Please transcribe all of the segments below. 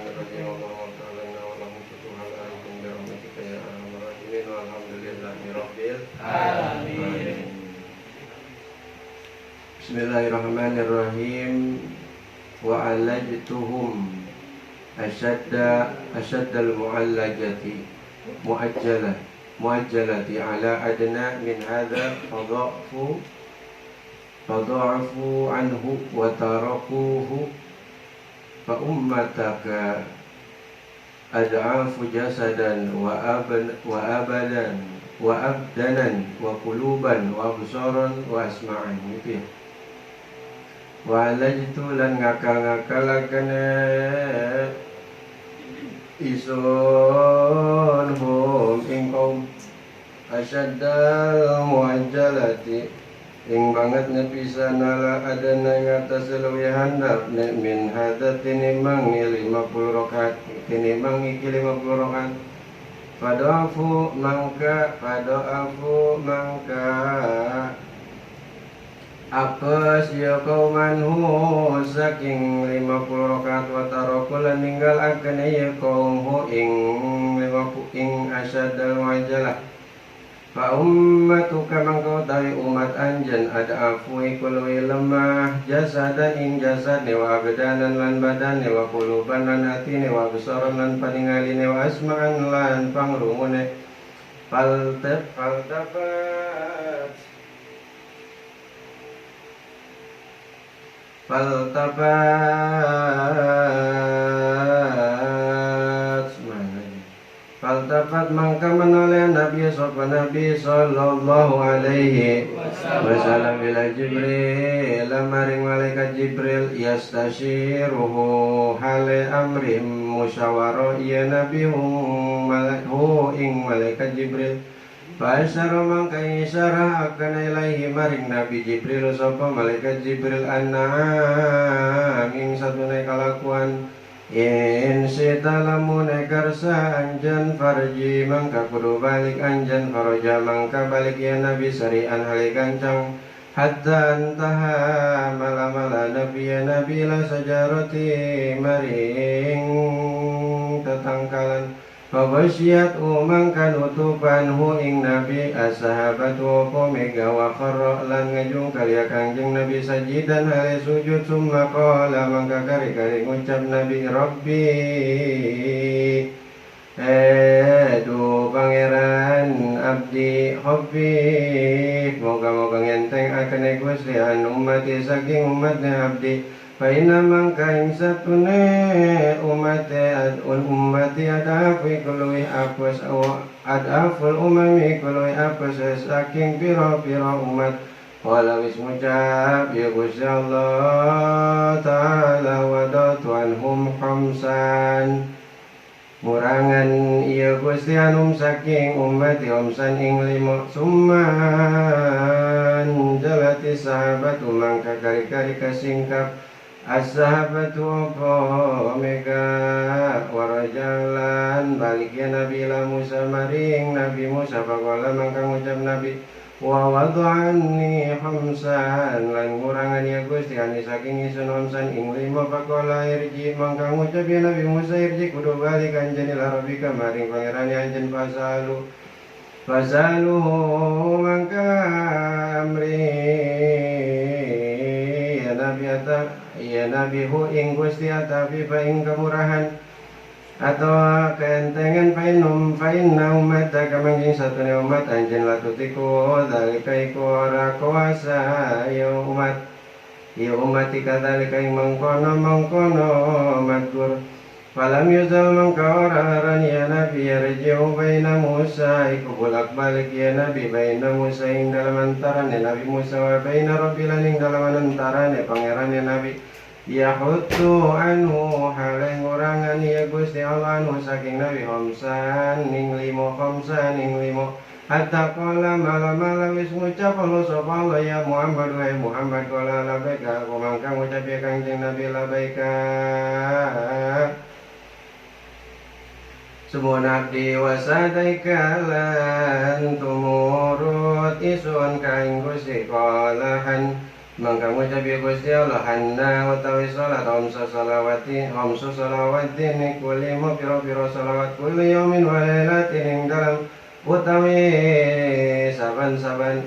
Bismillahirrahmanirrahim. Allahumma ta'alana wa lahum futuhal arifin birahmatika ya arhamar rahimin. Walhamdulillahi rabbil alamin. Bismillahirrahmanirrahim. Wa alajtuhum asyaddal muajjalati ala adna min hadha fadha'fu anhu wa tarakuhu fa ummataka ad'afu jasadan wa abdanan wa quluban wa absaran wa asma'an. Gitu ya. Wa alajtu lan ngakal-ngakalakan isun hum ing kaum asyaddal muajjalati ing banget nepisan ala adana ngatas luwihan min hadat tinimang 50 rakaat tinimang iki 50 rakaat Fada'afu mangka apes ya kaumanhu saking 50 rakaat wa tarakul ninggal akan ya kaumhu ing asyadal muajjalah fa ummatuka mangkau tawi umat anjen ada afui kului lemah jasadan ing jasad wa abdanan lan badan wa quluban lan atine wa besaran lan paningaline wa asma'an lan pangrungune Faltafat mangka menoleh Nabi sallallahu alaihi wasallam ila Jibril maring malaikat Jibril yastashiruhu hale amri musyawara ya Nabi ing malaikat Jibril Fa'asyara mangka isyarah akan ilaihi maring Nabi Jibril sapa malaikat Jibril an'am ing satune kalakuan in sita lamun karsa anjan farji mangka kudu balik anjan faraja mangka balik ya Nabi sari'an hali kancang hatta antaha malamala Nabi ya Nabi la sajarati maring tetangkalan Fabasyat umangkan utupan hu ing Nabi as-sahabatu komega wa kharra lan ngajung karya kangjeng Nabi sajidan hale sujud summa qala mangka kari-kari ngucap Nabi Rabbi Edu pangeran abdi khafif moga-moga ngenteng akan Gusti an ummati saking umatnya abdi Faina mangka ing satune ummati adafi kului apes adaful umami kului apes saking piro-piro umat Wala wis ngucap ya Gusti Allah Ta'ala wadatu anhum khamsan Murangan ya Gusti anum saking ummati omsan ing limo summan jalati sahabatu mangka kari-kari kasingkap As-sahabatu omega warajalan balik ya Nabi la Musa maring Nabi Musa pakola mangka ngucap Nabi wa wadu'anni khamsan lan ngurangan ya Gusti ani saking isun khamsan ing lima pakola irji mangka ngucap ya Nabi Musa irji kudu balik anjen ila rabbika maring pangerane anjen fasaluhu mangka amri ya Nabi hu ing Gusti atapi pa ing kemurahan atau keentengan fainna ummata kamangjing satune umat anjen latutiku dalika iku ora kuasa ya umat kadalika ing mangkono matur falam yuzal mangka ora aran ya Nabi yarji'u baina Musa iku bolak balik ya Nabi baina Musa ing dalam antarane Nabi Musa wa baina Rabbil ing dalam antarane pangerane Nabi Yahutu anhu haleng ngurangan ya Gusti Allah anhu saking Nabi khamsan ning limo hatta qala malam wis ngucap Allah sapa Allah ya Muhammad wa Muhammad qala labaika aku mangka ngucap ya kanjeng Nabi labaika Semua abdi wasadaika lan tumurut isun kaing Gusti qalahan mangka ngucap ya Gusti Allah hanna utawi salat omsa salawatin kulli mu piro salawat kulli yaumin wa lailatin ing dalam utawi saban-saban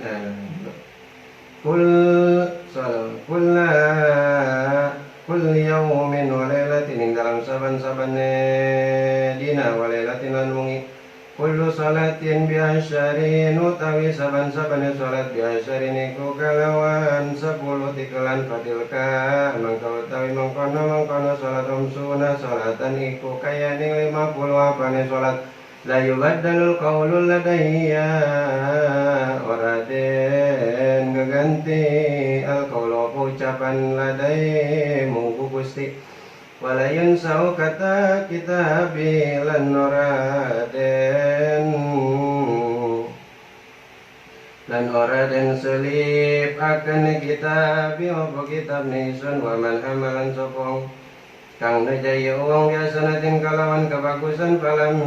kulli yaumin wa lailatin ing dalam saban-saban dina wa lailatin lan mungi kullu salatin bi asyarin utawi saban-saban salat bi asyarin iku kalawan 10 tikelan fatilka mangka utawi mangkono salat umsuna salatan iku kayane 50 apane salat la yubaddalul qaulul ladayya ora den geganti al qaulu ucapan ladai mungku Gusti walayun sau kata kitabi lan ora den selip akan kitabi apa kitab nisun wa man amalan sopong kang nejaya uang biasanatin kalawan kebagusan falam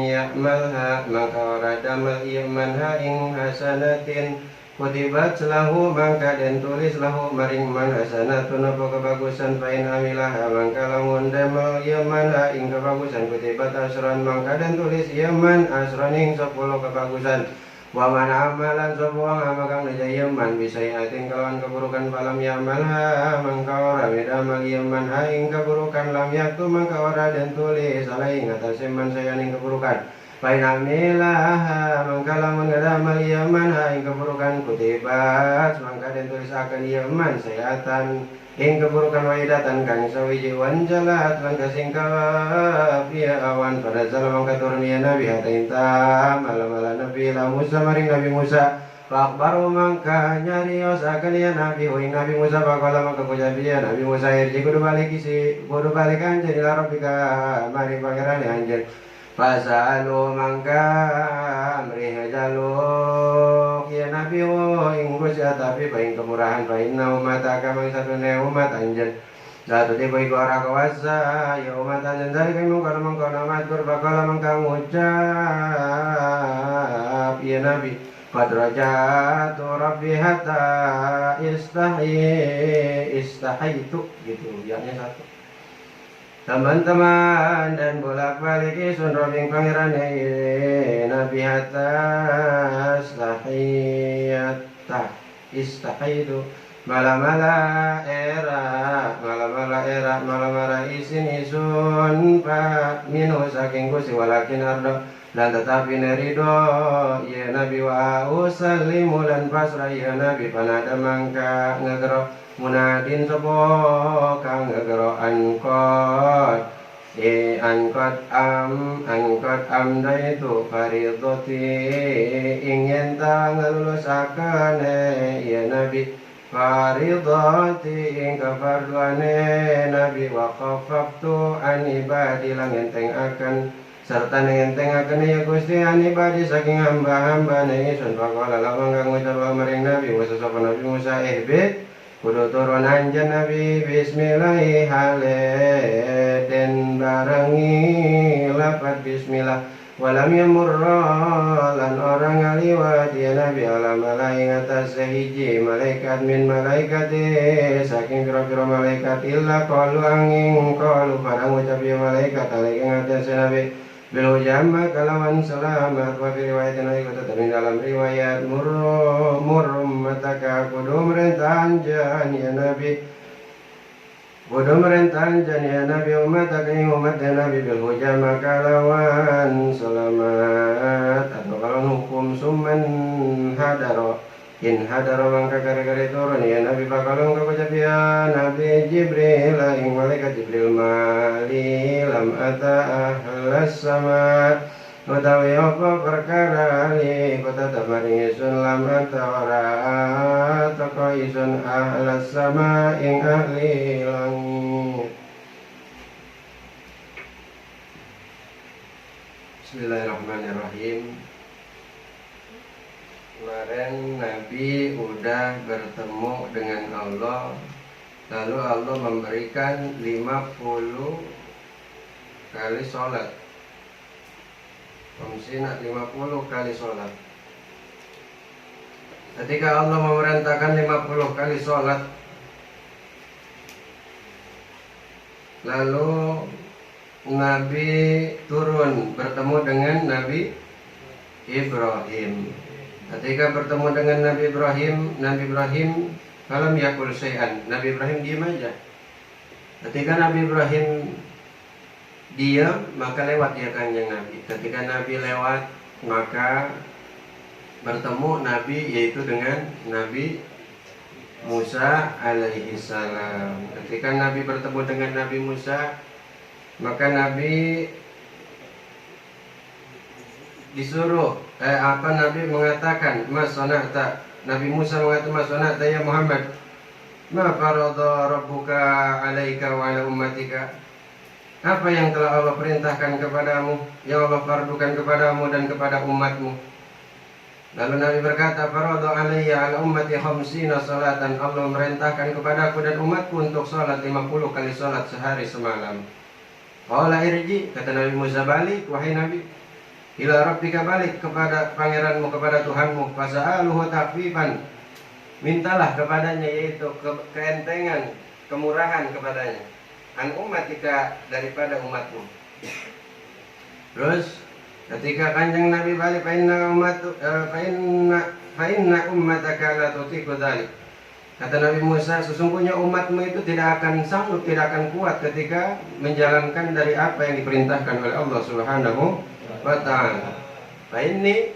ya'malha maka ora damal imanha ing hasanatin kutibat lahu mangka den tulis lahu maring man hasanatun apa kebagusan fain amilah mangka lamun damel yaman ing kebagusan kutibat asran mangka den tulis yaman asran ing 10 kebagusan wa man amalan sebuang amakang nejaya yaman bisaiatin kalawan keburukan falam yamalha mangka ora damal yaman ing keburukan lam yaktu mangka ora den tulis alai ngatasi man sayaning keburukan Painamilah mangka lamun ngadamal yaman ing keburukan kutibat mangka den tulisaken yaman sayatan ing keburukan waidatan kang sawiji wanjalat lan kasingkap ya awan pada zaman mangka turun ya nabi hatainta malam-malam nabi la Musa maring nabi Musa Pakbaru mangka nyariosaken ya nabi ing nabi Musa pakala mangka kujabi ya nabi Musa irji kudu balik anjeun ila rabbika maring pangeran anjeun Fasalu mangka amri hajaluk ya nabi ing Gusti tapi baing kemurahan bainna umat agama satune umat anjeun satu tipe iku ora kuasa ya umat anjeun dari kang mungkar matur bakal mangka ngucap ya nabi fadrajatu rabbi hatta istahaitu gitu yaknya satu teman-teman dan bolak-balik isun robing pangeran nabi hatta istahaitu malamala era isin isun pak minu saking Gusti walakin ardo dan tetapi nerido ya nabi wa usallimu lan pasrah ya nabi panada mangka ngegero munadin sopo kang ngegero angkot angkot amdaitu faridoti ingin ta ngelulusaken ya nabi faridoti ing kefarduane nabi wa khafaftu an ibadi lang enteng akan serta nengenteng akan ya Gusti an ibadi saking hamba-hamba ingsun faqala lamang kang ngucap maring nabi Musa sapa nabi Musa ihbit kudu turun anjen nabi bismillahi hale den barengi lapat bismillah walam yamurra lan orang ngaliwat ya nabi alam alai ngatas sehiji malaikat min malaikati saking pira-pira malaikat illa qalu angin qalu barang ucap ya malaikat alai ngatas nabi bil jamma kalawan selamat wa fi riwayatin ayat tetap dalam riwayat murrum mataka kudu merintahan jan ya nabi umat ing umat ya nabi bil jamma kalawan selamat atau kalawan hukum suman hadaro in hadaro mangka gara-gara turun ya nabi pakalong kapacap ya nabi Jibril ing malaikat Jibril mali lam ata ahlas sama utawi apa perkara li kota tamaring isun lam ata ora toko isun ahlas sama ing ahli langit. Bismillahirrahmanirrahim. Kemarin Nabi udah bertemu dengan Allah, lalu Allah memberikan 50 kali sholat. Komsina 50 kali sholat. ketika Allah memerintahkan 50 kali sholat, lalu Nabi turun bertemu dengan Nabi Ibrahim. Ketika bertemu dengan Nabi Ibrahim falam yakul syai'an. Nabi Ibrahim diam aja. Ketika Nabi Ibrahim diam, maka lewat dia kanjeng Nabi. Ketika Nabi lewat, maka bertemu Nabi, yaitu dengan Nabi Musa alaihi salam. Ketika Nabi bertemu dengan Nabi Musa, maka Nabi disuruh Nabi mengatakan, "Mas sana'ta." Nabi Musa mengatakan, "Mas sana'ta ya Muhammad? Ma farada rabbuka 'alaika wa 'ala ummatika?" Apa yang telah Allah perintahkan kepadamu, yang Allah fardukan kepadamu dan kepada umatmu? Lalu Nabi berkata, "Farada 'alayya 'ala ummati 50 salatan." Allah merintahkan kepadaku dan umatku untuk salat 50 kali salat sehari semalam. Qala irji, kata Nabi Musa, balik wahai Nabi, ila rabbika, balik kepada pangeranmu, kepada Tuhanmu, fasa'aluhu takfifan, mintalah kepadanya, yaitu keentengan, kemurahan kepadanya, an ummatika, daripada umatmu. Terus ketika kanjeng Nabi balik, fa inna ummataka la tutiqu dzalik. Kata Nabi Musa, sesungguhnya umatmu itu tidak akan sanggup, tidak akan kuat ketika menjalankan dari apa yang diperintahkan oleh Allah Subhanahu wa ta'ala. Fa inni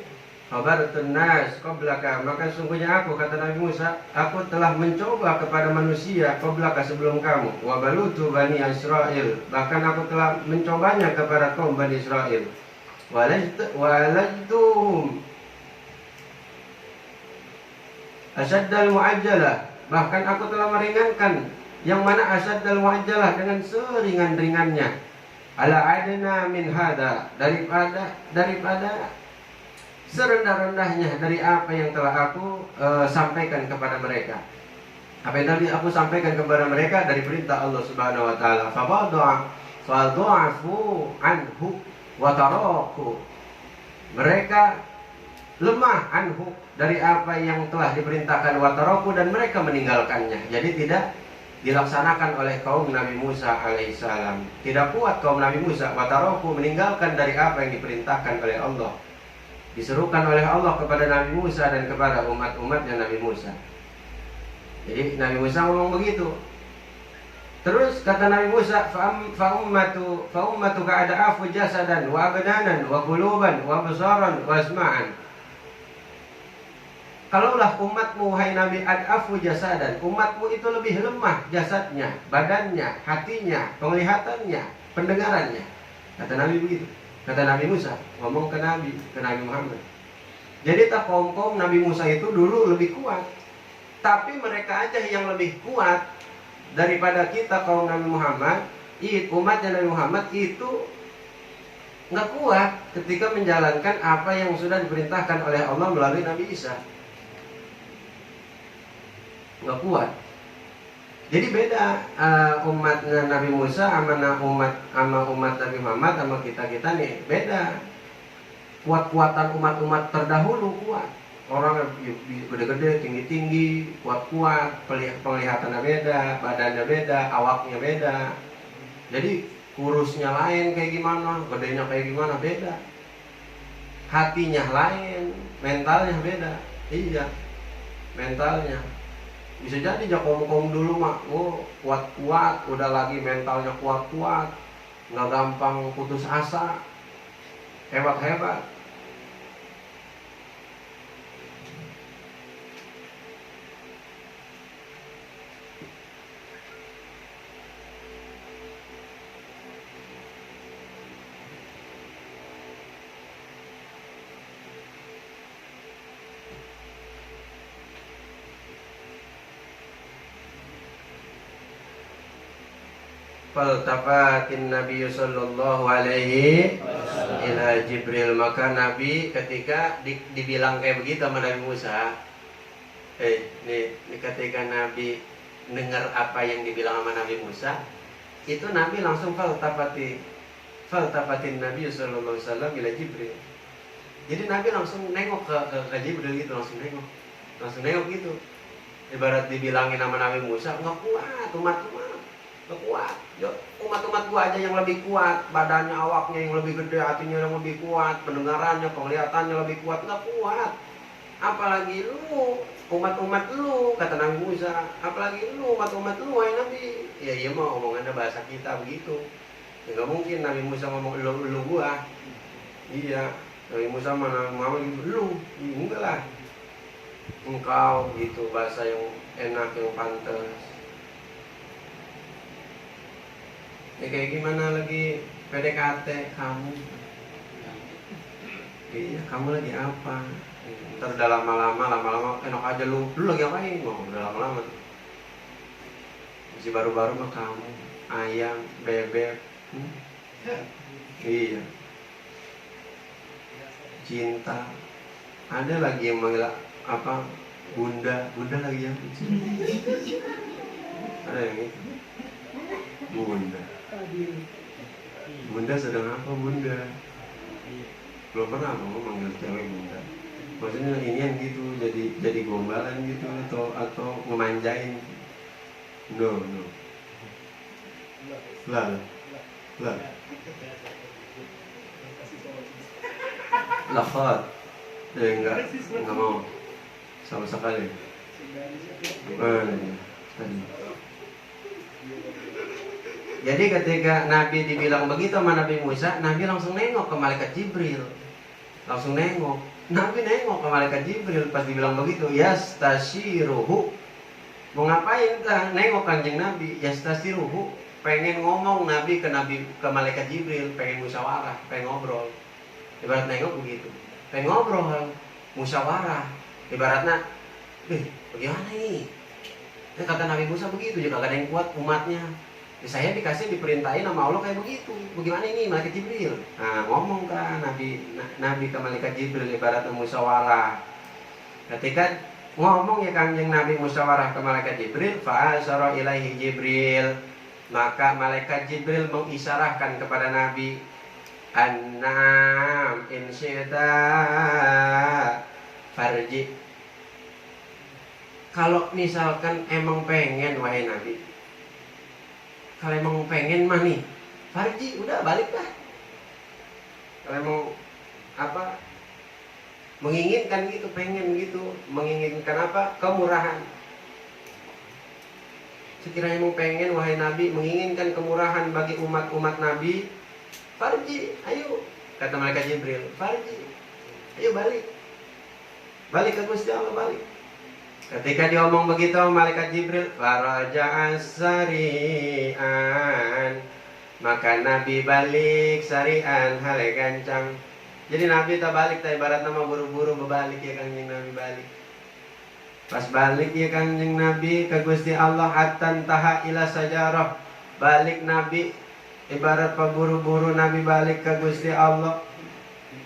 khabartun nas qablaka, maka sesungguhnya aku, kata Nabi Musa, aku telah mencoba kepada manusia qablaka, sebelum kamu, wa balutu bani Israil, bahkan aku telah mencobanya kepada kaum Bani Israel, walajtuhum asyaddal mu'ajjalah, bahkan aku telah meringankan, yang mana asyaddal mu'ajjalah, dengan seringan-ringannya, ala adna min hada, daripada serendah-rendahnya dari apa yang telah aku sampaikan kepada mereka. Apa yang tadi aku sampaikan kepada mereka dari perintah Allah Subhanahu wa taala. Fadha'afu anhu wa taraku, mereka lemah anhu, dari apa yang telah diperintahkan, wa taraku, dan mereka meninggalkannya. Jadi tidak dilaksanakan oleh kaum Nabi Musa alaihissalam. Tidak kuat kaum Nabi Musa, wa taraku, meninggalkan dari apa yang diperintahkan oleh Allah, diserukan oleh Allah kepada Nabi Musa dan kepada umat-umatnya Nabi Musa. Jadi Nabi Musa ngomong begitu. Terus kata Nabi Musa, fa ummatu ka'ada'afu jasadan wa abdanan wa quluban wa basaran wa asma'an. Kalaulah umatmu, hai Nabi, ad'afu jasadan, umatmu itu lebih lemah jasadnya, badannya, hatinya, penglihatannya, pendengarannya. Kata Nabi begitu. Kata Nabi Musa, ngomong ke Nabi Muhammad. Jadi tak kaum Nabi Musa itu dulu lebih kuat, tapi mereka aja yang lebih kuat daripada kita kaum Nabi Muhammad. Umatnya Nabi Muhammad itu nggak kuat ketika menjalankan apa yang sudah diperintahkan oleh Allah melalui Nabi Isa. Nggak kuat. Jadi beda umatnya Nabi Musa sama umat Nabi Muhammad, sama kita nih beda. Kuat-kuatan umat-umat terdahulu kuat. Orang gede-gede, tinggi-tinggi, kuat-kuat, penglihatannya beda, badannya beda, awaknya beda. Jadi kurusnya lain kayak gimana, gedenya kayak gimana, beda. Hatinya lain, mentalnya beda. Iya, mentalnya. Bisa jadi jakom-kom dulu mah, kuat-kuat, udah lagi mentalnya kuat-kuat, nggak gampang putus asa, hebat-hebat. Faltafatin Nabi sallallahu alaihi ila Jibril, maka Nabi ketika dibilang kayak begitu sama Nabi Musa, nih ketika Nabi dengar apa yang dibilang sama Nabi Musa, itu Nabi langsung faltafatin Nabi sallallahu alaihi wasallam ila Jibril. Jadi Nabi langsung nengok ke Jibril gitu, langsung nengok. langsung nengok gitu. Ibarat dibilangin sama Nabi Musa, nggak kuat umat-umat, nggak kuat. Yo, umat-umat gua aja yang lebih kuat, badannya, awaknya yang lebih gede, hatinya yang lebih kuat, pendengarannya, penglihatannya lebih kuat, nggak kuat. Apalagi lu, umat-umat lu, kata Nabi Musa, apalagi lu, umat-umat lu, wahai Nabi. Ya iya mau omongannya bahasa kita begitu. Ya nggak mungkin Nabi Musa ngomong lu gua. Iya, Nabi Musa sama Nabi Muhammad gitu, lu, enggak lah. Engkau gitu, bahasa yang enak, yang pantas. Ya kayak gimana lagi PDKT kamu? Iya, kamu lagi apa? Ntar udah lama-lama enak aja lu lagi ngapain? Oh, udah lama-lama tuh. Masih baru-baru mah kamu, ayam, bebek. Iya. Cinta. Ada lagi yang manggil apa? Bunda lagi yang ada yang itu. Bunda sedang apa bunda? Belum pernah aku manggil cewek bunda. Maksudnya ini yang gitu, jadi gombalan gitu atau ngemanjain. No. Lah. Lafad. Enggak mau. Sama sekali. Jadi ketika Nabi dibilang begitu sama Nabi Musa, Nabi langsung nengok ke malaikat Jibril. Langsung nengok. Nabi nengok ke malaikat Jibril pas dibilang begitu, yastashiruhu. Mau ngapain tah? Nengok Kanjeng Nabi, yastashiruhu. Pengen ngomong Nabi ke malaikat Jibril, pengen musyawarah, pengen ngobrol. Ibarat nengok begitu. Pengen ngobrol, musyawarah. Ibaratnya, bagaimana ini? Kata Nabi Musa begitu, juga gak ada yang kuat umatnya. Ya, saya diperintahin sama Allah kayak begitu. Bagaimana ini malaikat Jibril? Nah, ngomong kan Nabi ke malaikat Jibril ibarat musyawarah. Ketika ngomong ya Kanjeng Nabi musyawarah ke malaikat Jibril, fa asyara ilaihi Jibril. Maka malaikat Jibril mengisyarahkan kepada Nabi, annam insyita farji. Kalau misalkan emang pengen wahai Nabi, kalau emang pengen mah nih, farji udah balik dah. Kalau emang apa menginginkan gitu, pengen gitu, menginginkan apa? Kemurahan. Sekiranya emang pengen wahai Nabi menginginkan kemurahan bagi umat-umat Nabi, farji, ayo, kata malaikat Jibril, farji, ayo balik ke Gusti Allah, balik. Ketika diomong begitu malaikat Jibril, faraja sari'an, maka Nabi balik sari'an hale gancang. Jadi Nabi tak balik, tak ibarat nama buru-buru berbalik ya Kanjeng Nabi balik. Pas balik ya Kanjeng Nabi ke Gusti Allah, atan taha ila sajarah. Balik Nabi ibarat paburu-buru Nabi balik ke Gusti Allah.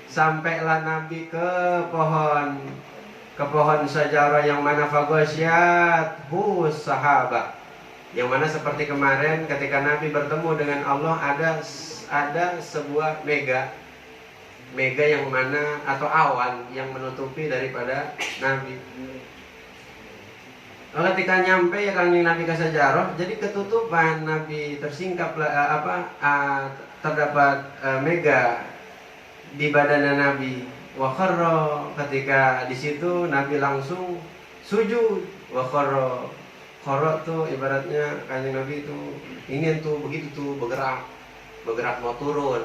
Sampailah Nabi ke pohon sajarah yang mana fagosyat hus sahabat, yang mana seperti kemarin ketika Nabi bertemu dengan Allah ada sebuah mega yang mana atau awan yang menutupi daripada Nabi. Ketika nyampe ya Kanjeng Nabi ke sajarah, jadi ketutupan Nabi tersingkap terdapat mega di badan Nabi. Wa kharra, ketika di situ Nabi langsung sujud. Wa kharra tuh ibaratnya Kanjeng Nabi itu ingin tuh begitu tuh bergerak mau turun,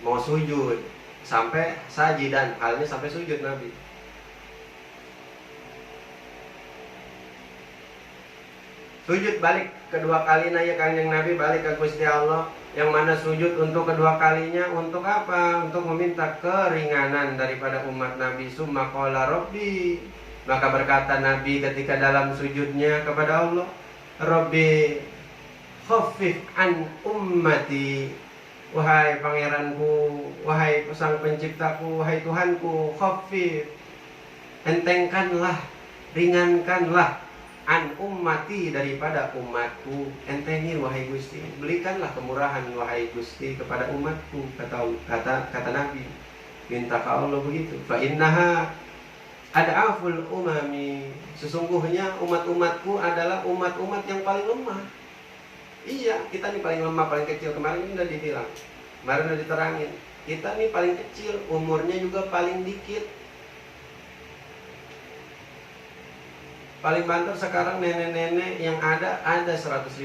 mau sujud, sampai sajidan, halnya sampai sujud Nabi. Sujud balik kedua kalinya ya Kanjeng Nabi balik ke Gusti Allah, yang mana sujud untuk kedua kalinya untuk apa? Untuk meminta keringanan daripada umat Nabi. Summa qala Rabbi, maka berkata Nabi ketika dalam sujudnya kepada Allah, Rabbi khaffif an ummati, wahai pangeranku, wahai sang penciptaku, wahai Tuhanku, khaffif, entengkanlah, ringankanlah, an ummati, daripada umatku. Entengin wahai Gusti, berikanlah kemurahan wahai Gusti kepada umatku, kata Nabi. Minta ke Allah begitu. Fa innaha ad'aful umami, sesungguhnya umat-umatku adalah umat-umat yang paling lemah. Iya, kita nih paling lemah, paling kecil. Kemarin ini udah dibilang, kemarin udah diterangin. Kita nih paling kecil, umurnya juga paling dikit. Paling banter sekarang nenek-nenek yang ada 150,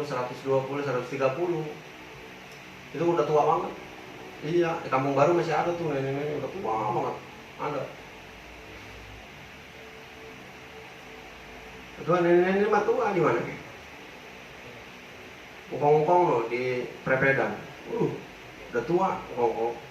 120, 130. Itu udah tua banget. Iya, di Kampung Baru masih ada tuh nenek-nenek udah tua banget. Ada. Tua nenek-nenek mah tua di mana? Ngkong-ngkong loh di Prepedan. Udah tua ngkong-ngkong.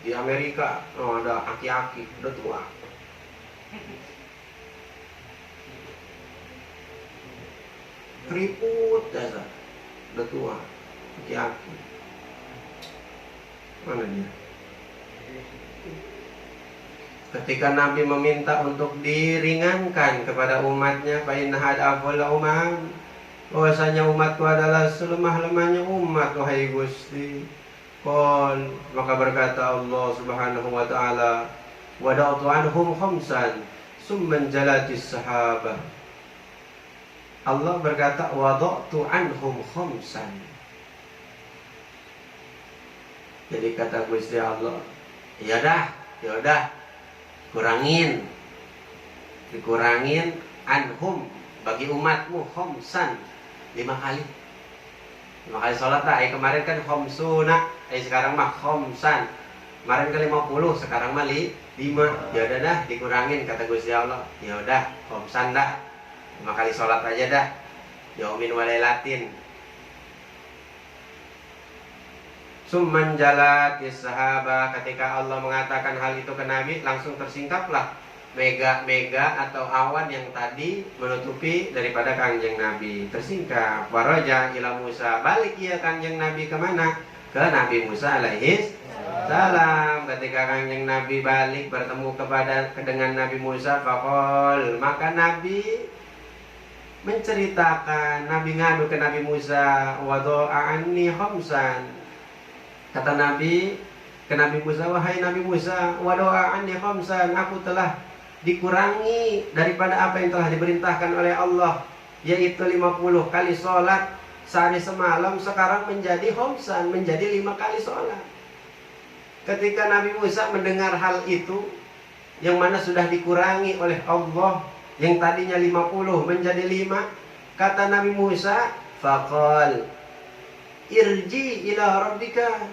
Di Amerika ada aki-aki udah tua. Keriput dasar udah tua, aki-aki. Mana dia? Ketika Nabi meminta untuk diringankan kepada umatnya, fa inna hadaful umam, bahwasanya umatku adalah selemah-lemahnya umat, wahai Gusti. Qol, maka berkata Allah Subhanahu wa taala, wada'tu anhum khamsan summan jalatis sahabah. Allah berkata wada'tu anhum khamsan. Jadi kata Gusti Allah, ya udah dikurangin anhum bagi umatmu khamsan 5 kali. 5 kali sholat lah. Kemarin kan khamsuna, sekarang mah khamsan. Kemarin ke 50, sekarang mah 5. Ya udah dah dikurangin kata Gusti Allah. Ya udah khamsan dah. 5 kali sholat aja dah. Yaumin walailatin. Summan jalatis sahabah. Ketika Allah mengatakan hal itu ke Nabi, langsung tersingkaplah mega atau awan yang tadi menutupi daripada kanjeng Nabi. Tersingkap. Waraja ila Musa. Balik ya kanjeng Nabi kemana? Ke Nabi Musa alaihis salam. Ketika kanjeng Nabi balik bertemu dengan Nabi Musa, faqol, maka Nabi menceritakan, Nabi ngadu ke Nabi Musa, wado'a anni khamsan. Kata Nabi ke Nabi Musa, wahai Nabi Musa, wado'a anni khamsan, aku telah dikurangi daripada apa yang telah diperintahkan oleh Allah, yaitu 50 kali sholat sehari semalam, sekarang menjadi khamsan, menjadi 5 kali sholat. Ketika Nabi Musa mendengar hal itu, yang mana sudah dikurangi oleh Allah, yang tadinya 50 menjadi 5, kata Nabi Musa, faqal irji ila rabbika,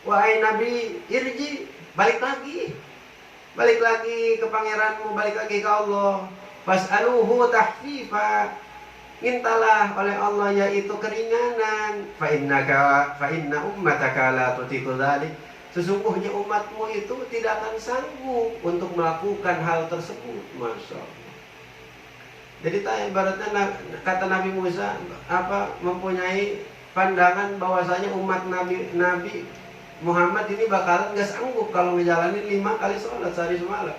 wahai Nabi, irji, balik lagi ke pangeranmu, balik lagi ke Allah. Fas'aluhu tahfifa, mintalah oleh Allah yaitu keringanan. Fa inna ummataka la tutiqu dzalik, sesungguhnya umatmu itu tidak akan sanggup untuk melakukan hal tersebut. Masya Allah. Jadi ibaratnya kata Nabi Musa mempunyai pandangan bahwasanya umat Nabi Muhammad ini bakalan gak sanggup kalau ngejalanin 5 kali sholat sehari semalam.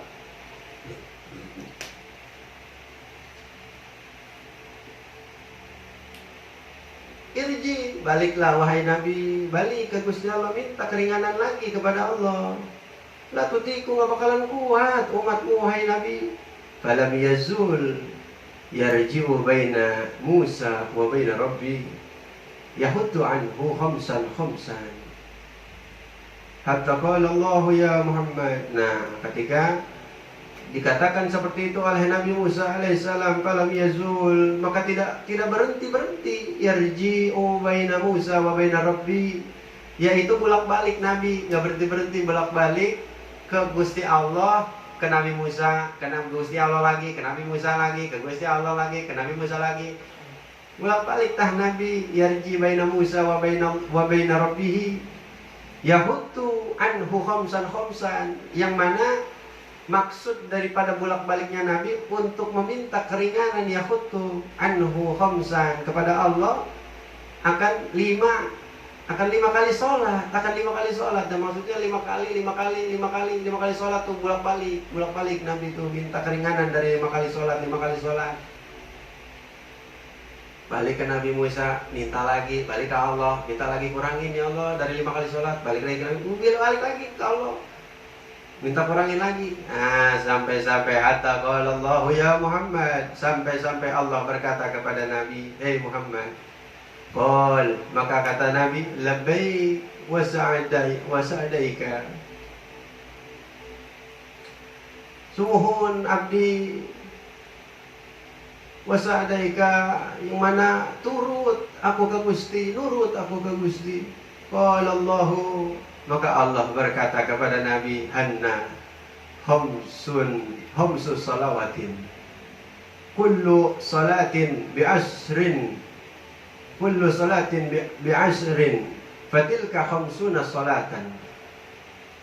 Irji, baliklah wahai Nabi, balik ke Gusti Allah, minta keringanan lagi kepada Allah. La tutiku, gak bakalan kuat umatmu wahai Nabi. Falam yazul yarji'u baina Musa wa baina Rabbi yahuddu anhu khamsan hatta qala Allah ya Muhammad. Nah, ketika dikatakan seperti itu oleh Nabi Musa alaihissalam, falam yazul, maka tidak berhenti yarji'u baina Musa wa baina Rabbi, yaitu bolak-balik Nabi, enggak berhenti bolak-balik ke Gusti Allah, ke Nabi Musa, ke Gusti Allah lagi, ke Nabi Musa lagi, ke Gusti Allah lagi, ke Nabi Musa lagi. Bolak-balik tah Nabi, yarji baina Musa wa baina Rabbih yahuddu anhu khamsan, yang mana maksud daripada bolak-baliknya Nabi untuk meminta keringanan, yahuddu anhu khamsan, kepada Allah akan 5 kali sholat, dan maksudnya 5 kali sholat tuh bolak-balik Nabi tuh minta keringanan dari 5 kali sholat. Balik ke Nabi Musa, minta lagi, balik ke Allah, minta lagi, kurangin ya Allah dari 5 kali sholat, balik lagi lagi ke Allah, minta kurangin lagi. Nah, sampai hatta qala Allah ya Muhammad, sampai Allah berkata kepada Nabi, "Hei Muhammad." Qal, maka kata Nabi, "Labbaik wa sa'daika." Sumuhun abdi wasadaika, yang mana turut aku ke Gusti, nurut aku ke Gusti. Qala Allahu, maka Allah berkata kepada Nabi, "Hanna khamsu salawatin, kullu salatin bi'ashrin, fatilka khamsuna salatan,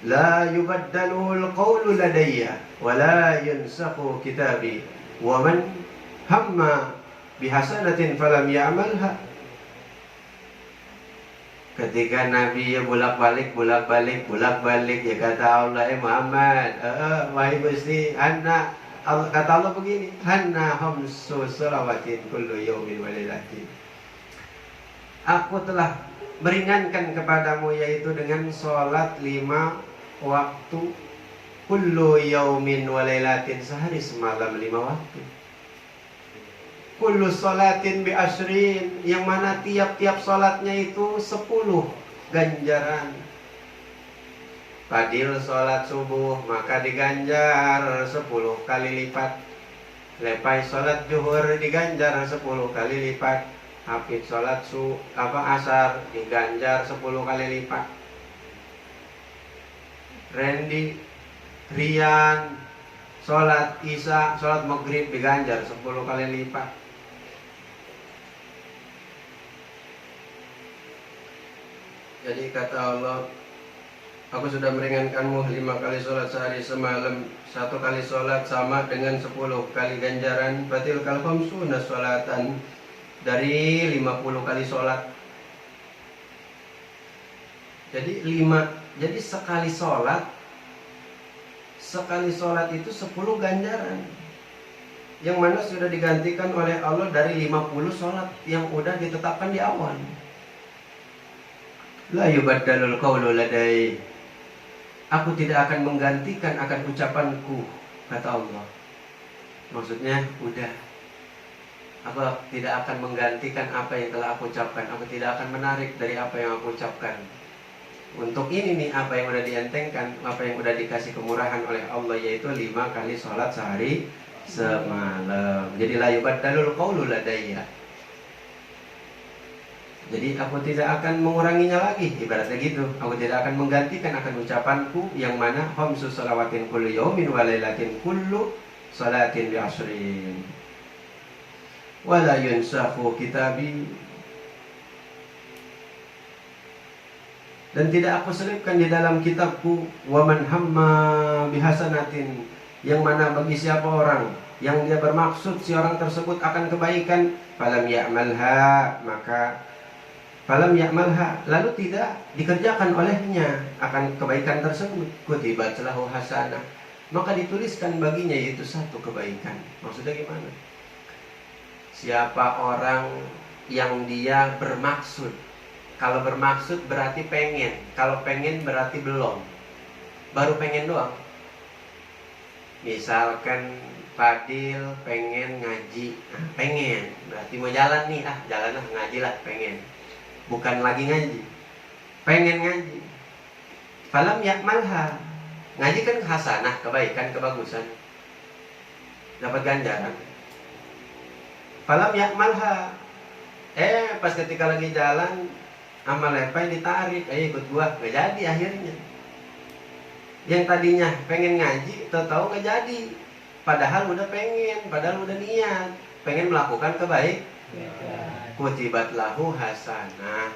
la yubaddalu al-qawlu ladayya, wa la yunsakhu kitabi, wa man hamma bihasanatin falam ya'malha." Ketika Nabi ya bolak-balik ya kata Allah, Muhammad, wahai Gusti, kata Allah begini, "Hanna khamsu salawatin kullu yaumin wa lailatin." Aku telah meringankan kepadamu, yaitu dengan sholat 5 waktu, kullu yaumin wa lailatin, sehari semalam 5 waktu. Kullu salatin bi asyrin, yang mana tiap-tiap salatnya itu 10 ganjaran. Fadil salat subuh maka diganjar 10 kali lipat. Lepai salat zuhur diganjar 10 kali lipat. Hafid salat asar diganjar 10 kali lipat. Randy, Rian, salat isya, salat maghrib diganjar 10 kali lipat. Jadi kata Allah, aku sudah meringankanmu 5 kali sholat sehari semalam. 1 kali sholat sama dengan 10 kali ganjaran. Batil kalhamsuna sholatan, dari 50 kali sholat. Jadi sekali sholat itu 10 ganjaran, yang mana sudah digantikan oleh Allah dari 50 sholat yang udah ditetapkan di awal. La yubaddalul qawlu ladai, aku tidak akan menggantikan akan ucapanku, kata Allah. Maksudnya udah, aku tidak akan menggantikan apa yang telah aku ucapkan. Aku tidak akan menarik dari apa yang aku ucapkan. Untuk ini nih, apa yang udah dientengkan, apa yang udah dikasih kemurahan oleh Allah, yaitu 5 kali sholat sehari semalam. Jadi la yubaddalul qawlu ladayya, jadi aku tidak akan menguranginya lagi, ibaratnya gitu. Aku tidak akan menggantikan akan ucapanku, yang mana khamsu salawatin kullu yaumin wa lailatin kullu salatin bi asyrin, wa la yunsakhu kitabi, dan tidak aku selipkan di dalam kitabku, wa man hamma bihasanatin, yang mana bagi siapa orang yang dia bermaksud si orang tersebut akan kebaikan, falam ya'malha, lalu tidak dikerjakan olehnya akan kebaikan tersebut, kutibat lahu hasanah, maka dituliskan baginya yaitu 1 kebaikan. Maksudnya gimana? Siapa orang yang dia bermaksud, kalau bermaksud berarti pengen, kalau pengen berarti belum, baru pengen doang. Misalkan Fadil pengen ngaji, pengen berarti mau jalan nih, jalan ngaji lah, pengen, bukan lagi ngaji, pengen ngaji. Falam yakmalha, ngaji kan hasanah, kebaikan, kebagusan, dapat ganjaran. Falam yakmalha, pas ketika lagi jalan amal lepai ditarik, ikut gua, gak jadi akhirnya. Yang tadinya pengen ngaji, tahu gak jadi, padahal udah pengen, padahal udah niat pengen melakukan kebaikan. Kutibat lahu hasanah.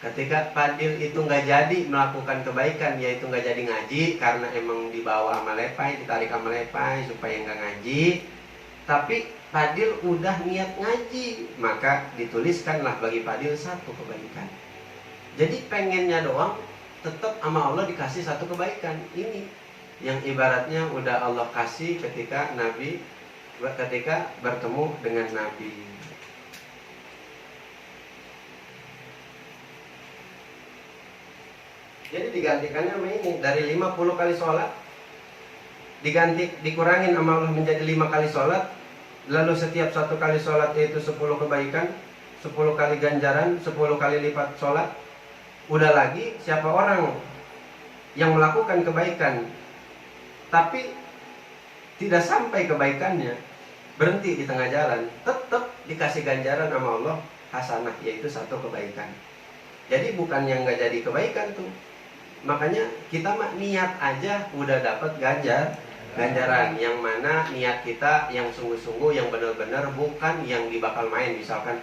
Ketika Fadil itu nggak jadi melakukan kebaikan, yaitu nggak jadi ngaji karena emang dibawa amal lepai, ditarik amal lepai supaya nggak ngaji, tapi Fadil udah niat ngaji, maka dituliskanlah bagi Fadil 1 kebaikan. Jadi pengennya doang, tetap sama Allah dikasih 1 kebaikan. Ini yang ibaratnya udah Allah kasih ketika bertemu dengan Nabi. Jadi digantikannya sama ini, dari 50 kali sholat dikurangin sama Allah menjadi 5 kali sholat. Lalu setiap 1 kali sholat itu 10 kebaikan, 10 kali ganjaran, 10 kali lipat sholat. Udah lagi siapa orang yang melakukan kebaikan tapi tidak sampai kebaikannya, berhenti di tengah jalan, tetap dikasih ganjaran sama Allah hasanah, yaitu 1 kebaikan. Jadi bukan yang nggak jadi kebaikan tuh. Makanya kita mah niat aja udah dapat ganjaran. Yang mana niat kita yang sungguh-sungguh, yang benar-benar, bukan yang dibakal main. Misalkan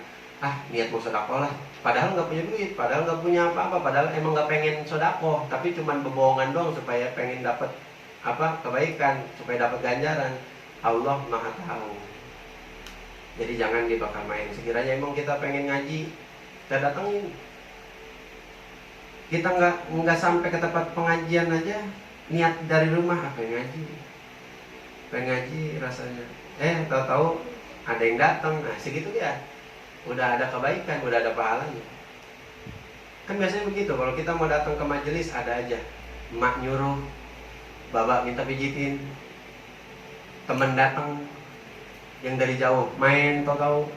niat mau sedekah lah, padahal nggak punya duit, padahal nggak punya apa-apa, padahal emang nggak pengen sedekah, tapi cuman bebohongan doang supaya pengen dapat kebaikan, supaya dapat ganjaran. Allah Maha tahu. Jadi jangan dibakal main. Sekiranya emang kita pengen ngaji, kita datengin. Kita nggak sampai ke tempat pengajian aja, niat dari rumah pengen ngaji rasanya. Tahu-tahu ada yang datang, segitu ya, udah ada kebaikan, udah ada pahalanya. Kan biasanya begitu, kalau kita mau datang ke majelis ada aja, emak nyuruh, babak minta pijitin, temen datang yang dari jauh main tahu,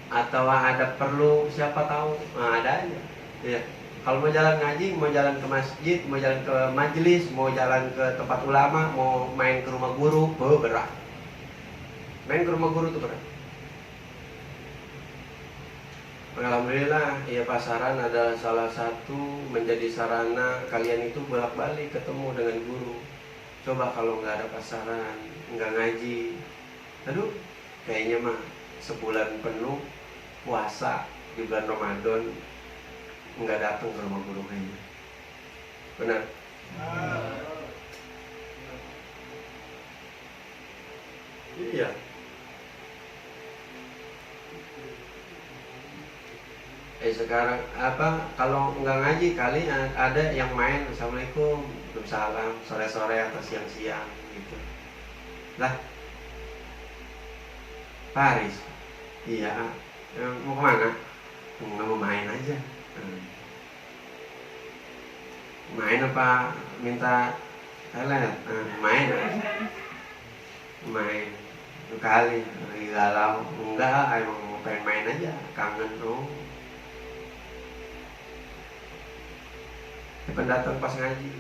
atau ada perlu siapa tahu, ada aja. Ya. Kalau mau jalan ngaji, mau jalan ke masjid, mau jalan ke majelis, mau jalan ke tempat ulama, mau main ke rumah guru, berat. Main ke rumah guru tuh berat. Alhamdulillah, ya pasaran adalah salah satu menjadi sarana kalian itu bolak-balik ketemu dengan guru. Coba kalau nggak ada pasaran, nggak ngaji, aduh, kayaknya mah sebulan penuh puasa di bulan Ramadan nggak datang ke rumah guru kayaknya. Benar? Iya. Sekarang kalau nggak ngaji kali ada yang main assalamualaikum, waalaikumsalam, sore-sore atau siang-siang gitu. Lah, Paris, iya, mau kemana? Nggak mau main aja. Main apa minta toilet? Main kali lagi galau. Enggak, emang mau pengen main aja, kangen tuh. Depan datang pas ngaji,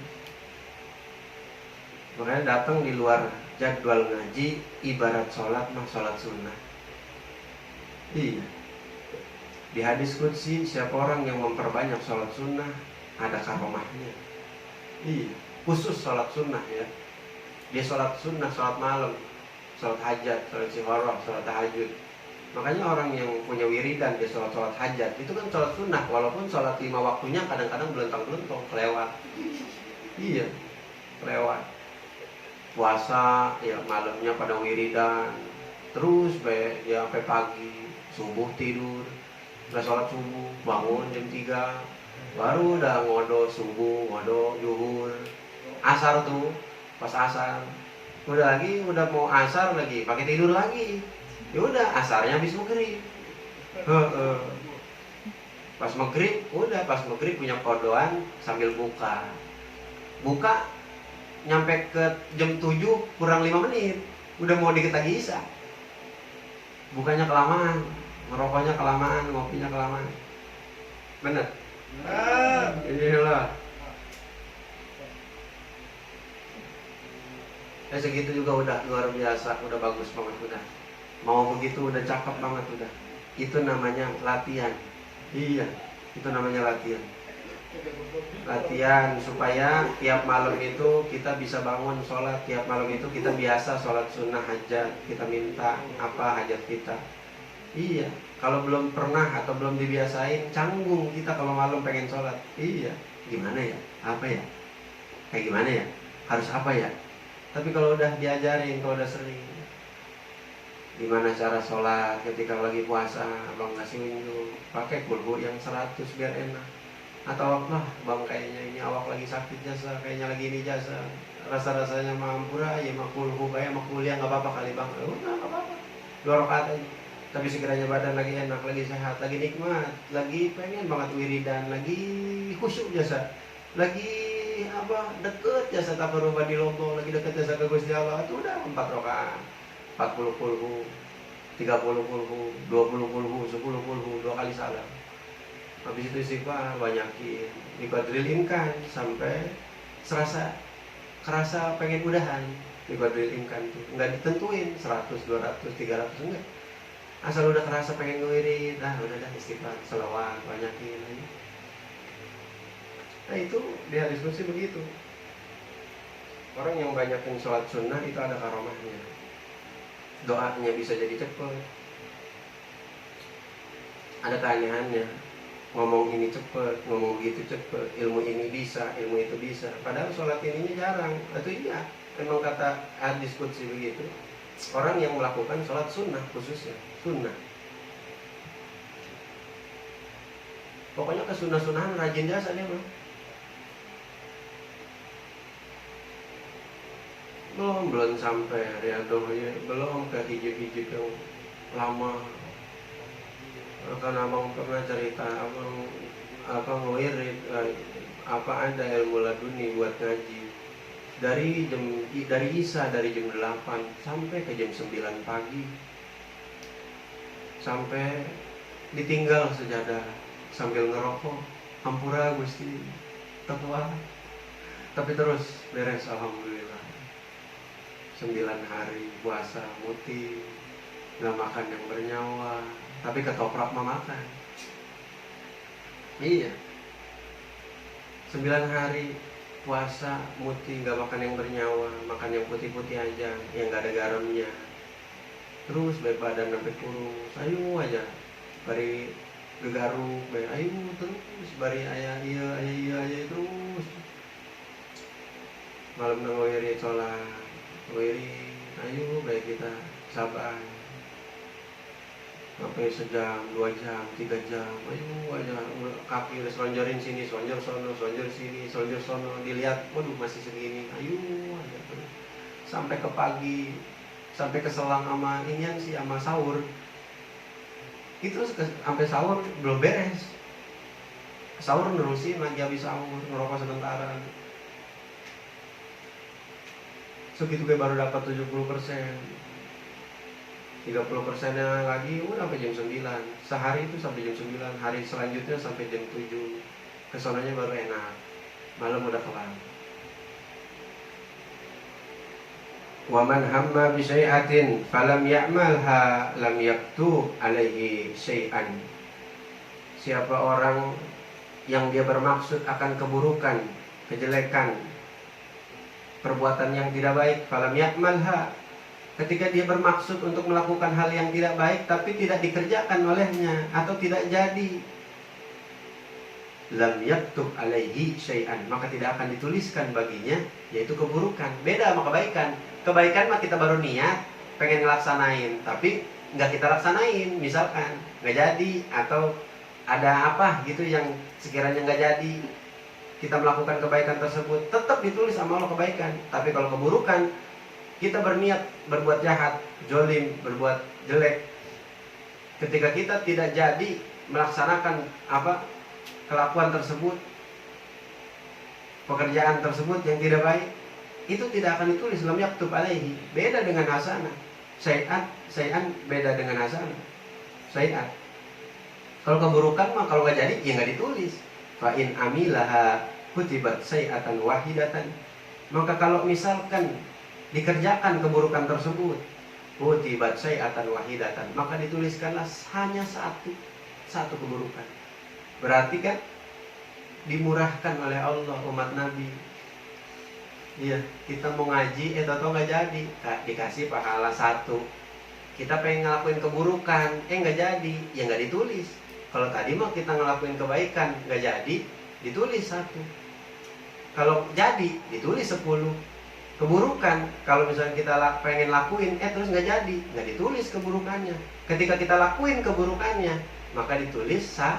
makanya datang di luar jadwal ngaji ibarat sholat mah sholat sunnah. Iya. Di hadis qudsi, siapa orang yang memperbanyak sholat sunnah ada karomahnya. Iya, khusus sholat sunnah ya. Dia sholat sunnah, sholat malam, sholat hajat, sholat sihoroh, sholat tahajud. Makanya orang yang punya wiridan dia sholat hajat itu kan sholat sunnah, walaupun sholat 5 waktunya kadang-kadang belentang-belentong, kelewat. Iya, kelewat. Puasa ya malamnya pada wiridan, terus ya sampai pagi, subuh tidur. Udah sholat subuh, bangun jam 3, baru udah ngodo subuh, ngodo zuhur, asar tuh, pas asar, udah mau asar lagi, pakai tidur lagi, ya udah asarnya habis maghrib, pas maghrib punya kodoan sambil buka nyampe ke jam 7 kurang 5 menit, udah mau dikit lagi isya, bukanya kelamaan. Merokoknya kelamaan, ngopinya kelamaan. Bener? Inilah. Segitu juga udah luar biasa, udah bagus banget udah. Mau begitu udah cakep banget udah. Itu namanya latihan. Iya, itu namanya latihan. Latihan supaya tiap malam itu kita bisa bangun sholat, tiap malam itu kita biasa sholat sunnah hajat, kita minta apa hajat kita. Iya, kalau belum pernah atau belum dibiasain, canggung kita kalau malam pengen sholat. Iya, gimana ya? Apa ya? Kayak gimana ya? Harus apa ya? Tapi kalau udah diajarin, kalau udah sering, gimana cara sholat ketika lagi puasa, abang ngasih unjuk, pakai kulhu yang 100 biar enak. Atau bang kayaknya ini awak lagi sakit jasa, kayaknya lagi ini jasa, rasa-rasanya mampura, ya makulhu kayak makuliah nggak apa-apa kali bang. Udah nggak apa-apa, 2 rakaat aja. Tapi sekiranya badan lagi enak, lagi sehat, lagi nikmat, lagi pengen banget wiridan, lagi khusyuk jasa, lagi deket jasa tak berubah di Lombok, lagi deket jasa ke Gusti Allah, itu udah 4 rakaat, 40 kulhu, 30 kulhu, 20 kulhu, 10 kulhu, 2 kali salam. Habis itu istighfar banyakin, dikuadrilinkan sampai kerasa pengen udahan, dikuadrilinkan tuh, nggak ditentuin 100, 200, 300 enggak. Asal udah kerasa pengen ngewirid, udah dah istighfar, selawat banyakin. Nah itu di hadis qudsi begitu. Orang yang banyakin sholat sunnah itu ada karomahnya. Doanya bisa jadi cepet. Ada keanehannya. Ngomong ini cepet, ngomong gitu cepet. Ilmu ini bisa, ilmu itu bisa. Padahal sholat ininya jarang. Itu iya. Memang kata hadis qudsi begitu. Orang yang melakukan sholat sunnah khususnya. Sunnah. Pokoknya kesunnah-sunnahan rajin jasa dia mah. Belum sampai riadohnya, belum ke hijab-hijab yang lama. Kan abang pernah cerita abang ngewirid ada ilmu laduni buat ngaji dari Isya dari jam 8 sampai ke jam 9 pagi, sampai ditinggal sejadah sambil ngerokok, hampura Gusti tetua, tapi terus beres alhamdulillah. 9 hari puasa muti, nggak makan yang bernyawa, tapi ketoprak mah makan. Iya, 9 hari puasa muti, nggak makan yang bernyawa, makan yang putih-putih aja, yang nggak ada garamnya. Terus baik badan sampai kurus, ayo aja, bari gegaruk, ayo terus, bari ayah terus. Malam nangwiri sholat. Wiri, ayo baik kita sabar sampai sejam, 2 jam, 3 jam, ayo aja kaki udah selonjorin sini, selonjor sono, selonjor sini, selonjor sono, dilihat, waduh masih segini, ayo aja terus sampai ke pagi, sampai ke selang sama inian sih, sama sahur. Itu sampai sahur belum beres, sahur nerusin lagi, habis sahur ngerokok sementara. Segitu gue baru dapat 70%, 30%-nya lagi udah sampai jam 9. Sehari itu sampai jam 9, hari selanjutnya sampai jam 7. Kesonanya baru enak, malam udah kelar. Wa man hamma bi syai'atin falam ya'malha lam yaktu alaihi syai'an. Siapa orang yang dia bermaksud akan keburukan, kejelekan, perbuatan yang tidak baik, falam ya'malha, ketika dia bermaksud untuk melakukan hal yang tidak baik tapi tidak dikerjakan olehnya atau tidak jadi, lam yaktub alaihi syai'an, maka tidak akan dituliskan baginya yaitu keburukan. Beda sama kebaikan. Kebaikan mah kita baru niat pengen ngelaksanain tapi nggak kita laksanain, misalkan nggak jadi atau ada apa gitu yang sekiranya nggak jadi, kita melakukan kebaikan tersebut, tetap ditulis sama Allah kebaikan. Tapi kalau keburukan, kita berniat berbuat jahat, zolim, berbuat jelek, ketika kita tidak jadi melaksanakan kelakuan tersebut, pekerjaan tersebut yang tidak baik, itu tidak akan ditulis, lam yaktub alaihi. Beda dengan hasanah. Syai'an beda dengan hasanah. Syai'an. Kalau keburukan mah kalau nggak jadi, ya nggak ditulis. Fa in amilaha kutibat syai'atan wahidatan, maka kalau misalkan dikerjakan keburukan tersebut, kutibat syai'atan wahidatan, maka dituliskanlah hanya satu keburukan. Berarti kan dimurahkan oleh Allah umat Nabi. Iya, kita mau ngaji, atau nggak jadi, dikasih pahala 1. Kita pengen ngelakuin keburukan, nggak jadi, ya nggak ditulis. Kalau tadi mah kita ngelakuin kebaikan, nggak jadi, ditulis 1. Kalau jadi, ditulis 10. Keburukan, kalau misalnya kita pengen lakuin, terus nggak jadi, nggak ditulis keburukannya. Ketika kita lakuin keburukannya, maka ditulis 1.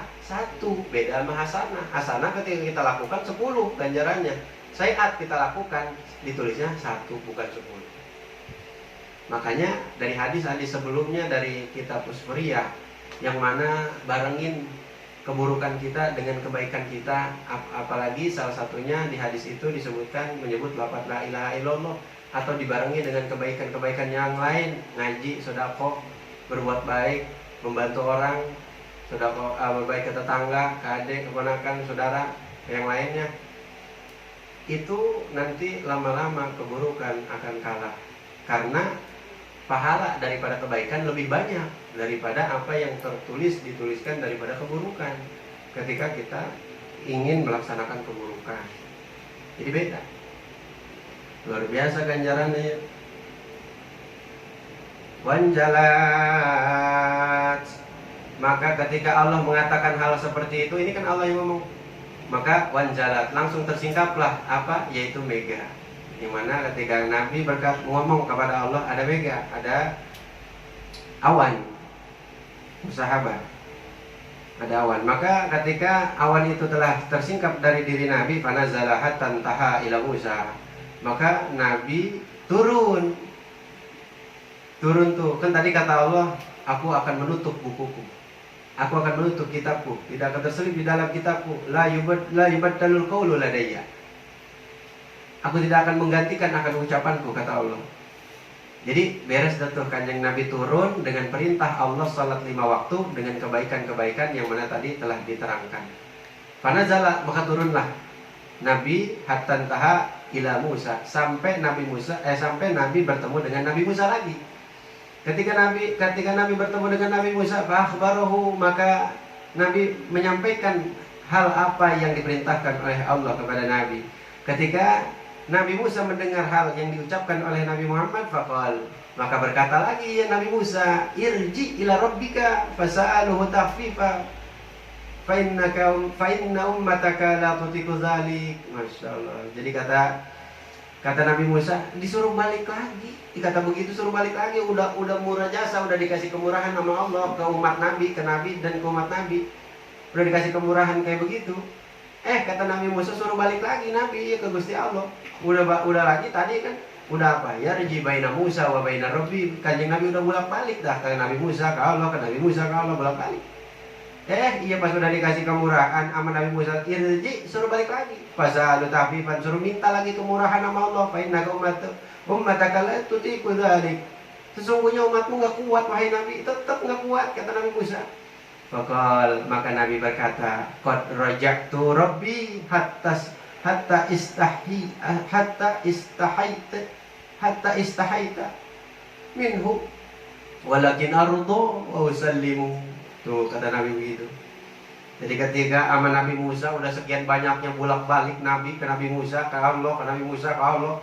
Beda sama hasanah. Hasanah ketika kita lakukan 10 ganjarannya. Syai'at kita lakukan, ditulisnya 1 bukan 10. Makanya dari hadis-hadis sebelumnya dari kitab Usfuriyah, yang mana barengin keburukan kita dengan kebaikan kita. Apalagi salah satunya di hadis itu disebutkan menyebut lafaz la ilaha illallah, atau dibarengi dengan kebaikan-kebaikan yang lain, ngaji, sedekah, berbuat baik, membantu orang, sedekah, berbaik ke tetangga, ke adik, keponakan, saudara, yang lainnya. Itu nanti lama-lama keburukan akan kalah, karena pahala daripada kebaikan lebih banyak daripada apa yang dituliskan daripada keburukan ketika kita ingin melaksanakan keburukan. Jadi beda. Luar biasa ganjarannya. Wanjalat. Maka ketika Allah mengatakan hal seperti itu, ini kan Allah yang ngomong. Maka wanjalat, langsung tersingkaplah apa? Yaitu mega. Dimana ketika Nabi ngomong kepada Allah, ada mega, ada awan, sahabat, ada awan. Maka ketika awan itu telah tersingkap dari diri Nabi, fanazala hatta taha ila Musa, maka Nabi turun tuh. Kan tadi kata Allah, aku akan menutup bukuku, aku akan menutup kitabku, tidak akan terselip di dalam kitabku. La yubaddalul qawlu ladayya, aku tidak akan menggantikan akan ucapanku, kata Allah. Jadi beres tuh kanjeng Nabi turun dengan perintah Allah salat 5 waktu dengan kebaikan-kebaikan yang mana tadi telah diterangkan. Fanazala, maka turunlah Nabi hatta taha ila Musa, sampai Nabi bertemu dengan Nabi Musa lagi. Ketika Nabi bertemu dengan Nabi Musa, fa akhbarahu, maka Nabi menyampaikan hal apa yang diperintahkan oleh Allah kepada Nabi. Ketika Nabi Musa mendengar hal yang diucapkan oleh Nabi Muhammad, faqal, maka berkata lagi ya Nabi Musa, irji ila rabbika fas'aluhu takhfifa fa inna ummataka la tutiku dzalik. Masyaallah. Jadi kata Nabi Musa, disuruh balik lagi. Dikata begitu suruh balik lagi, udah murah jasa, udah dikasih kemurahan sama Allah ke umat Nabi, ke Nabi dan ke umat Nabi. Udah dikasih kemurahan kayak begitu. Kata Nabi Musa suruh balik lagi Nabi ke Gusti Allah. Udah lagi tadi kan udah apa? Ya rji baina Musa wa baina Rabbi. Kanjeng Nabi udah bolak-balik dah ke Nabi Musa ke Allah, ke Nabi Musa ke Allah, bolak-balik. Iya pas udah dikasih kemurahan sama Nabi Musa, irji suruh balik lagi. Fasalu tahfifan, suruh minta lagi kemurahan sama Allah. Fa innaka ummataka la tutiku dzalik. Sesungguhnya umatmu enggak kuat wahai Nabi, tetap enggak kuat, kata Nabi Musa. Faqal, maka Nabi berkata, qad raja'tu rabbi hatta istahaita minhu walakin ardo wa usallimu. Tuh kata Nabi begitu. Jadi ketika sama Nabi Musa udah sekian banyaknya bolak-balik Nabi ke Nabi Musa, ke Allah, ke Nabi Musa, ke Allah.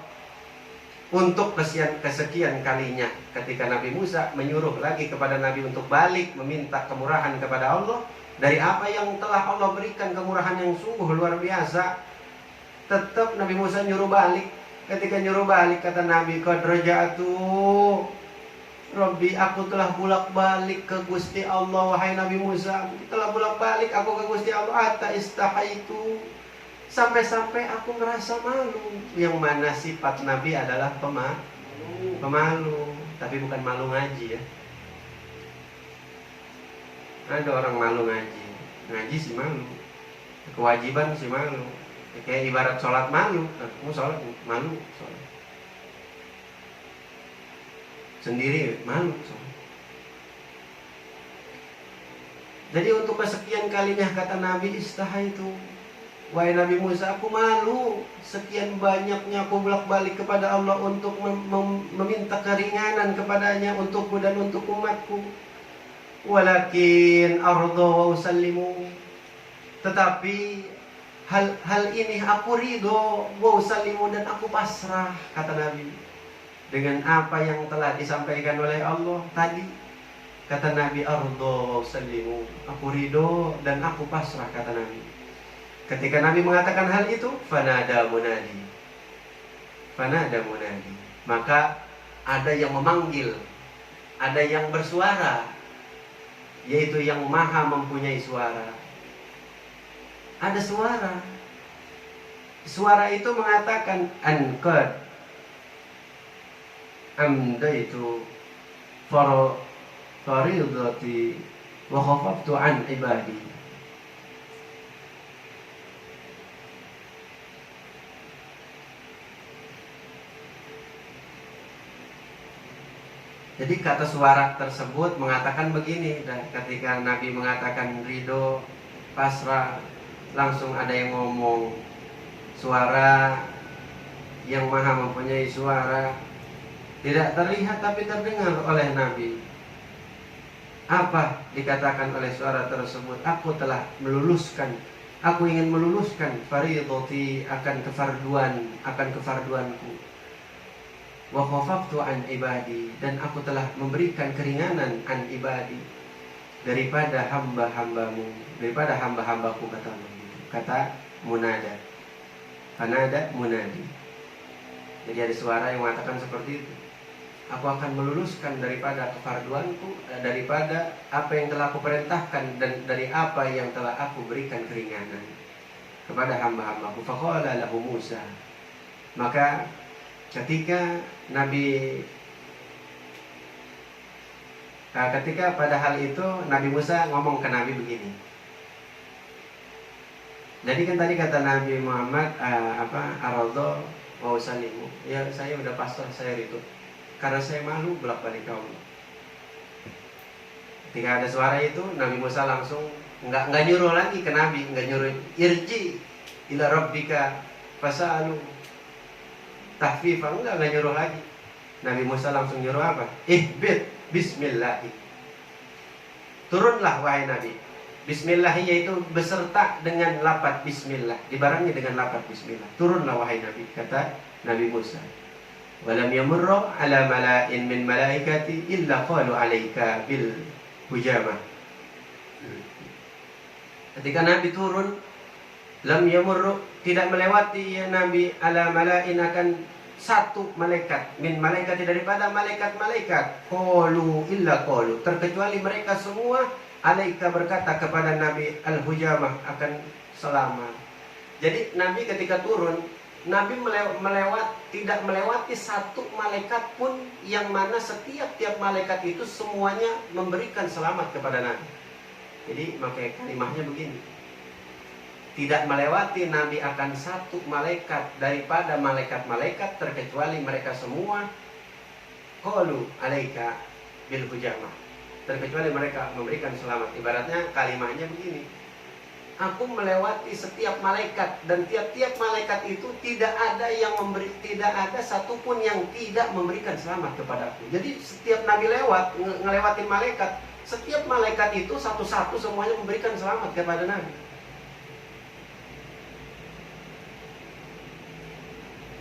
Untuk kesekian kalinya ketika Nabi Musa menyuruh lagi kepada Nabi untuk balik meminta kemurahan kepada Allah dari apa yang telah Allah berikan, kemurahan yang sungguh luar biasa, tetap Nabi Musa nyuruh balik. Ketika nyuruh balik kata Nabi, qad raja'tu Rabbi, aku telah bolak-balik ke Gusti Allah wahai Nabi Musa, telah bolak-balik aku ke Gusti Allah, hatta istahaitu, sampai-sampai aku ngerasa malu. Yang mana sifat Nabi adalah pemalu, tapi bukan malu ngaji ya. Ada orang malu ngaji sih malu, kewajiban sih malu. Kayak ibarat sholat malu, kamu sholat malu, sholat sendiri malu sholat. Jadi untuk kesekian kalinya kata Nabi, istahaitu, wahai Nabi Musa, aku malu. Sekian banyaknya aku bolak-balik kepada Allah untuk meminta keringanan kepadanya untukku dan untuk umatku. Walakin ardo wa usallimu, tetapi hal ini aku ridho, wa usallimu, dan aku pasrah, kata Nabi, dengan apa yang telah disampaikan oleh Allah tadi. Kata Nabi, ardo wa usallimu, aku ridho dan aku pasrah, kata Nabi. Ketika Nabi mengatakan hal itu, fanada munadi, maka ada yang memanggil, ada yang bersuara, yaitu yang maha mempunyai suara. Ada suara itu mengatakan, anqad amdaitu faridati wa khafaftu an ibadi. Jadi kata suara tersebut mengatakan begini, dan ketika Nabi mengatakan ridho, pasrah, langsung ada yang ngomong, suara yang maha mempunyai suara tidak terlihat tapi terdengar oleh Nabi. Apa dikatakan oleh suara tersebut? Aku telah meluluskan, aku ingin meluluskan faridhati, akan kefarduanku. Wa khafaftu an ibadi, dan aku telah memberikan keringanan an ibadi, daripada hamba-hambamu, daripada hamba-hambaku, kata munada. Fanada munadi. Jadi ada suara yang mengatakan seperti itu. Aku akan meluluskan daripada kefarduanku, daripada apa yang telah aku perintahkan, dan dari apa yang telah aku berikan keringanan kepada hamba-hambaku. Faqala lahu Musa, maka ketika pada hal itu Nabi Musa ngomong ke Nabi begini. Jadi kan tadi kata Nabi Muhammad aradho wa usalimu, ya saya udah pasrah, saya ridho, karena saya malu bolak-balik kaum. Ketika ada suara itu, Nabi Musa langsung nggak nyuruh lagi ke Nabi, nggak nyuruh irji ila rabbika fasalu tahfifa, enggak nyuruh lagi. Nabi Musa langsung nyuruh apa? Ihbit bismillah. Turunlah wahai Nabi. Bismillah yaitu beserta dengan lafaz bismillah, dibarengi dengan lafaz bismillah. Turunlah wahai Nabi, kata Nabi Musa. Walam yamurru ala mala'in min malaikati illa qalu alaika bil hujamah. Ketika Nabi turun, lam yamurru, tidak melewati ya Nabi, ala mala'in, akan satu malaikat, min malaikat, daripada malaikat-malaikat, qalu illa qalu, terkecuali mereka semua alaika berkata kepada Nabi al-hujamah, akan selamat. Jadi Nabi ketika turun, Nabi tidak melewati satu malaikat pun, yang mana setiap malaikat itu semuanya memberikan selamat kepada Nabi. Jadi makanya kalimahnya begini, tidak melewati Nabi akan satu malaikat daripada malaikat-malaikat, terkecuali mereka semua qalu alaika bil hujamah, terkecuali mereka memberikan selamat. Ibaratnya kalimahnya begini, aku melewati setiap malaikat, dan tiap-tiap malaikat itu tidak ada satupun yang tidak memberikan selamat kepadaku. Jadi setiap Nabi ngelewatin malaikat, setiap malaikat itu satu-satu semuanya memberikan selamat kepada Nabi.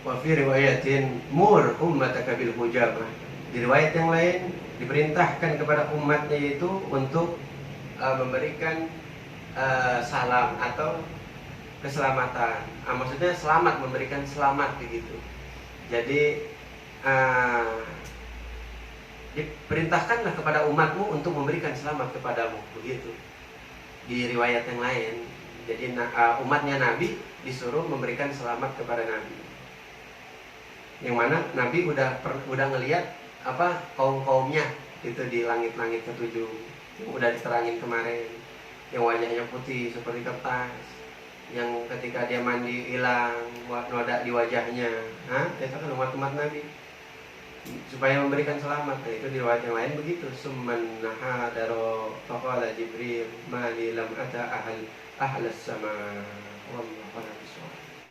Wa fi riwayatin mur ummataka bil hujamah. Di riwayat yang lain diperintahkan kepada umatnya itu untuk memberikan salam atau keselamatan. Maksudnya selamat, memberikan selamat begitu. Jadi diperintahkanlah kepada umatmu untuk memberikan selamat kepadamu, begitu. Di riwayat yang lain, jadi umatnya Nabi disuruh memberikan selamat kepada Nabi. Yang mana Nabi udah ngelihat kaum-kaumnya itu di langit-langit ketujuh yang udah diterangin kemarin, yang wajahnya putih seperti kertas, yang ketika dia mandi hilang noda di wajahnya. Itu kan umat Nabi, supaya memberikan selamat. Itu di riwayat yang lain begitu. Summan nahadaro faqala Jibril mali lam ata ahlas sama wallahu a'lam.